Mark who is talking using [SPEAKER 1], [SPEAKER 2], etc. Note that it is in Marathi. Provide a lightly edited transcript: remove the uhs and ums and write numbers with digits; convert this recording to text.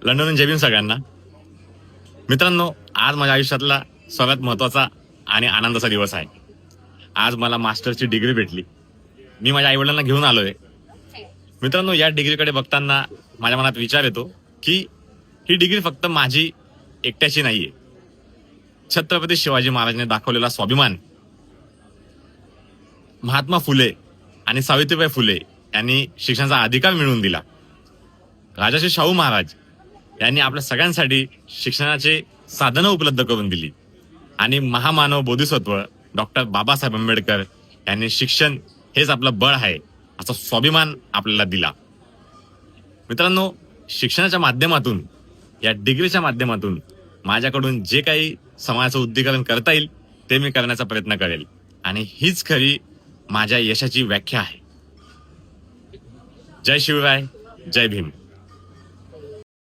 [SPEAKER 1] लंडनहून जय भीम सगळ्यांना. मित्रांनो, आज माझ्या आयुष्यातला सर्वात महत्वाचा आणि आनंदाचा दिवस आहे. आज मला मास्टरची डिग्री भेटली. मी माझ्या आईवडिलांना घेऊन आलोय. मित्रांनो, या डिग्रीकडे बघताना माझ्या मनात विचार येतो की ही डिग्री फक्त माझी एकट्याची नाहीये. छत्रपती शिवाजी महाराजांनी दाखवलेला स्वाभिमान, महात्मा फुले आणि सावित्रीबाई फुले यांनी शिक्षणाचा अधिकार मिळवून दिला. राजर्षी शाहू महाराज यांनी आपल्या सगळ्यांसाठी शिक्षणाचे साधनं उपलब्ध करून दिली. आणि महामानव बोधिसत्व डॉक्टर बाबासाहेब आंबेडकर यांनी शिक्षण हेच आपलं बळ आहे असा स्वाभिमान आपल्याला दिला. मित्रांनो, शिक्षणाच्या माध्यमातून, या डिग्रीच्या माध्यमातून माझ्याकडून जे काही समाजाचं उद्दीकरण करता येईल ते मी करण्याचा प्रयत्न करेल. आणि हीच खरी माझ्या यशाची व्याख्या आहे. जय शिवराय, जय भीम.